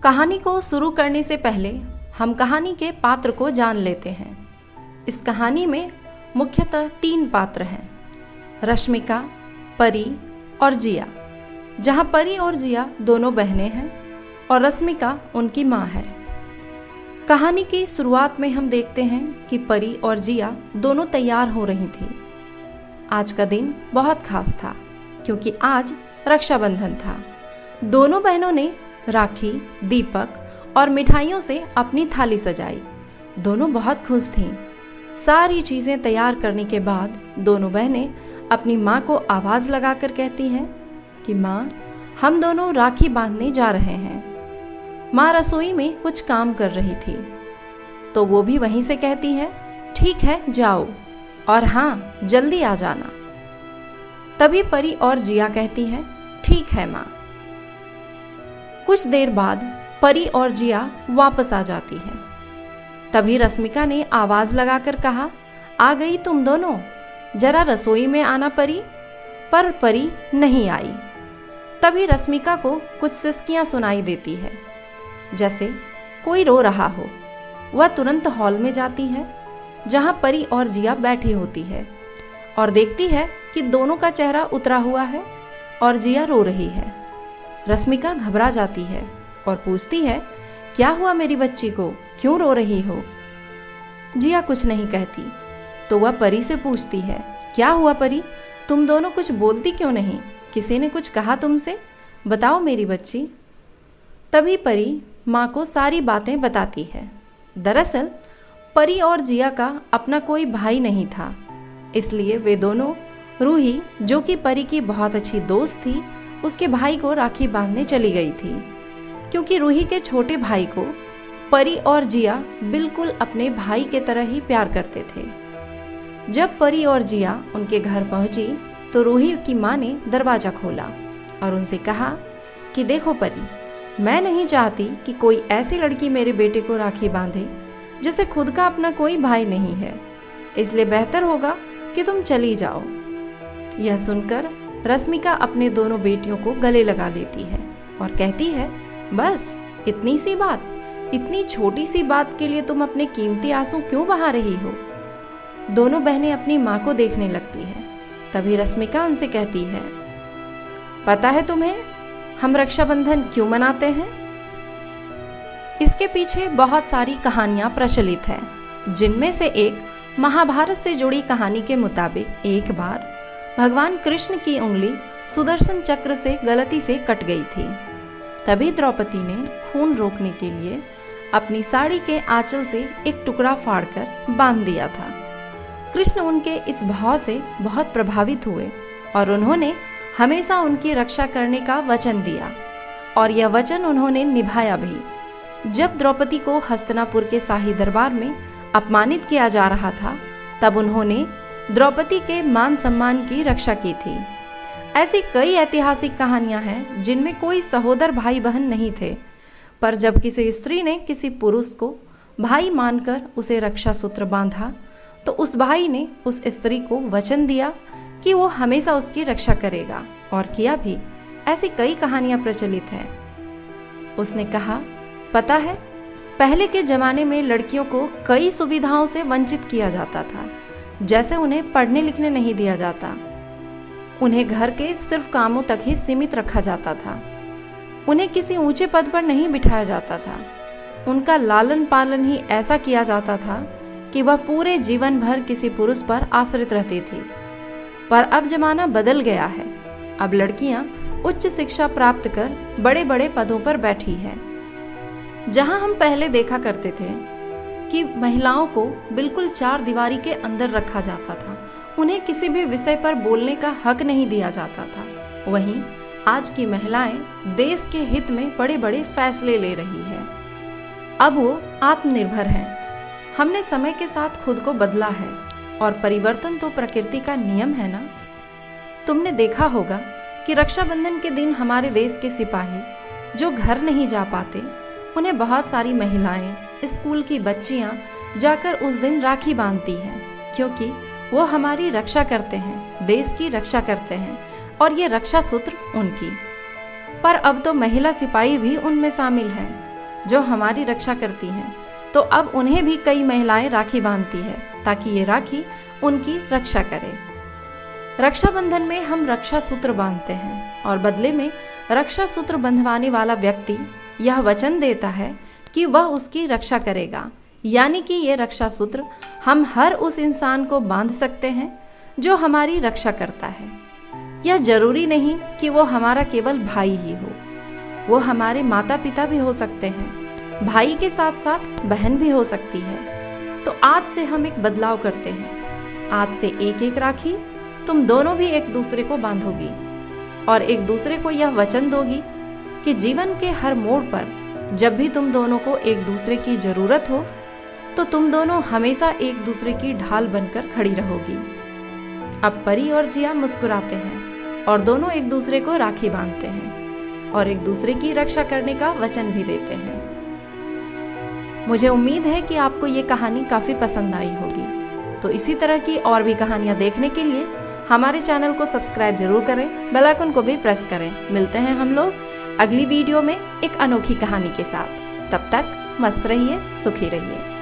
कहानी को शुरू करने से पहले हम कहानी के पात्र को जान लेते हैं। इस कहानी में मुख्यतः 3 पात्र हैं, रश्मिका, परी और जिया। जहां परी और जिया दोनों बहनें हैं और रश्मिका उनकी माँ है। कहानी की शुरुआत में हम देखते हैं कि परी और जिया दोनों तैयार हो रही थी। आज का दिन बहुत खास था क्योंकि आज रक्षाबंधन था। दोनों बहनों ने राखी, दीपक और मिठाइयों से अपनी थाली सजाई। दोनों बहुत खुश थीं। सारी चीजें तैयार करने के बाद दोनों बहनें अपनी माँ को आवाज लगाकर कहती हैं कि माँ, हम दोनों राखी बांधने जा रहे हैं। माँ रसोई में कुछ काम कर रही थी तो वो भी वहीं से कहती है, ठीक है जाओ, और हाँ जल्दी आ जाना। तभी परी और जिया कहती है, ठीक है माँ। कुछ देर बाद परी और जिया वापस आ जाती है। तभी रश्मिका ने आवाज लगाकर कहा, आ गई तुम दोनों, जरा रसोई में आना परी। पर परी नहीं आई। तभी रश्मिका को कुछ सिसकियां सुनाई देती है, जैसे कोई रो रहा हो। वह तुरंत हॉल में जाती है जहां परी और जिया बैठी होती है और देखती है कि दोनों का चेहरा उतरा हुआ है और जिया रो रही है। रश्मिका घबरा जाती है और पूछती है, क्या हुआ मेरी बच्ची को, क्यों रो रही हो? जिया कुछ नहीं कहती तो वह परी से पूछती है, क्या हुआ परी, तुम दोनों कुछ बोलती क्यों नहीं? किसी ने कुछ कहा तुमसे? बताओ मेरी बच्ची। तभी परी माँ को सारी बातें बताती है। दरअसल परी और जिया का अपना कोई भाई नहीं था, इसलिए वे दोनों रूही, जो कि परी की बहुत अच्छी दोस्त थी, उसके भाई को राखी बांधने चली गई थी। क्योंकि रूही के छोटे भाई को परी और जिया बिल्कुल अपने भाई के तरह ही प्यार करते थे। जब परी और जिया उनके घर पहुंची तो रूही की माँ ने दरवाजा खोला और उनसे कहा कि देखो परी, मैं नहीं चाहती कि कोई ऐसी लड़की मेरे बेटे को राखी बांधे जिसे खुद का अपना कोई भाई नहीं है, इसलिए बेहतर होगा कि तुम चली जाओ। यह सुनकर रश्मिका अपने दोनों बेटियों को गले लगा लेती है और कहती है, बस इतनी सी बात, इतनी छोटी सी बात के लिए तुम अपने कीमती आंसू क्यों बहा रही हो? दोनों बहनें अपनी माँ को देखने लगती है। तभी रश्मिका उनसे कहती है, पता है तुम्हें हम रक्षाबंधन क्यों मनाते हैं? इसके पीछे बहुत सारी कहानियां प्रचलित हैं, जिनमें से एक महाभारत से जुड़ी कहानी के मुताबिक एक बार भगवान कृष्ण की उंगली सुदर्शन चक्र से गलती से कट गई थी। तभी द्रौपदी ने खून रोकने के लिए अपनी साड़ी के आंचल से एक टुकड़ा फाड़कर बांध दिया था। कृष्ण उनके इस भाव से बहुत प्रभावित हुए और उन्होंने हमेशा उनकी रक्षा करने का वचन दिया और यह वचन उन्होंने निभाया भी। जब द्रौपदी को हस्तिनापुर के शाही दरबार में अपमानित किया जा रहा था, तब उन्होंने द्रौपदी के मान सम्मान की रक्षा की थी। ऐसी कई ऐतिहासिक कहानियां हैं जिनमें कोई सहोदर भाई बहन नहीं थे, पर जब किसी स्त्री ने किसी पुरुष को भाई मानकर उसे रक्षा सूत्र बांधा तो उस भाई ने उस स्त्री को वचन दिया कि वो हमेशा उसकी रक्षा करेगा, और किया भी। ऐसी कई कहानियां प्रचलित हैं। उसने कहा, पता है, पहले के जमाने में लड़कियों को कई सुविधाओं से वंचित किया जाता था, जैसे उन्हें पढ़ने लिखने नहीं दिया जाता, उन्हें घर के सिर्फ कामों तक ही सीमित रखा जाता था, उन्हें किसी ऊंचे पद पर नहीं बिठाया जाता था, उनका लालन पालन ही ऐसा किया जाता था कि वह पूरे जीवन भर किसी पुरुष पर आश्रित रहती थी। पर अब जमाना बदल गया है। अब लड़कियां उच्च शिक्षा प्राप्त कर बड़े बड़े पदों पर बैठी हैं। जहां हम पहले देखा करते थे कि महिलाओं को बिल्कुल 4 दीवारी के अंदर रखा जाता था, उन्हें किसी भी विषय पर बोलने का हक नहीं दिया जाता था, वहीं आज की महिलाएं देश के हित में बड़े बड़े फैसले ले रही है। अब वो आत्मनिर्भर हैं। हमने समय के साथ खुद को बदला है और परिवर्तन तो प्रकृति का नियम है ना। तुमने देखा होगा कि रक्षाबंधन के दिन हमारे देश के सिपाही जो घर नहीं जा पाते, उन्हें बहुत सारी महिलाएं, स्कूल की बच्चियां जाकर उस दिन राखी बांधती हैं, क्योंकि वो हमारी रक्षा करते हैं, देश की रक्षा करते हैं, और ये रक्षा सूत्र उनकी। पर अब तो महिला सिपाही भी उनमें शामिल हैं। जो हमारी रक्षा करती हैं, तो अब उन्हें भी कई महिलाएं राखी बांधती है ताकि ये राखी उनकी रक्षा करे। रक्षाबंधन में हम रक्षा सूत्र बांधते हैं और बदले में रक्षा सूत्र बंधवाने वाला व्यक्ति यह वचन देता है कि वह उसकी रक्षा करेगा। यानी कि ये रक्षा सूत्र हम हर उस इंसान को बांध सकते हैं जो हमारी रक्षा करता है। यह जरूरी नहीं कि वो हमारा केवल भाई ही हो, वो हमारे माता पिता भी हो सकते हैं, भाई के साथ साथ बहन भी हो सकती है। तो आज से हम एक बदलाव करते हैं। आज से एक एक राखी तुम दोनों भी एक दूसरे को बांधोगी और एक दूसरे को यह वचन दोगी कि जीवन के हर मोड़ पर जब भी तुम दोनों को एक दूसरे की जरूरत हो तो तुम दोनों हमेशा एक दूसरे की ढाल बनकर खड़ी रहोगी। अब परी और जिया मुस्कुराते हैं और दोनों एक दूसरे को राखी बांधते हैं और एक दूसरे की रक्षा करने का वचन भी देते हैं। मुझे उम्मीद है कि आपको ये कहानी काफी पसंद आई होगी। तो इसी तरह की और भी कहानियां देखने के लिए हमारे चैनल को सब्सक्राइब जरूर करें, बेल आइकन को भी प्रेस करें। मिलते हैं हम लोग अगली वीडियो में एक अनोखी कहानी के साथ। तब तक मस्त रहिए, सुखी रहिए।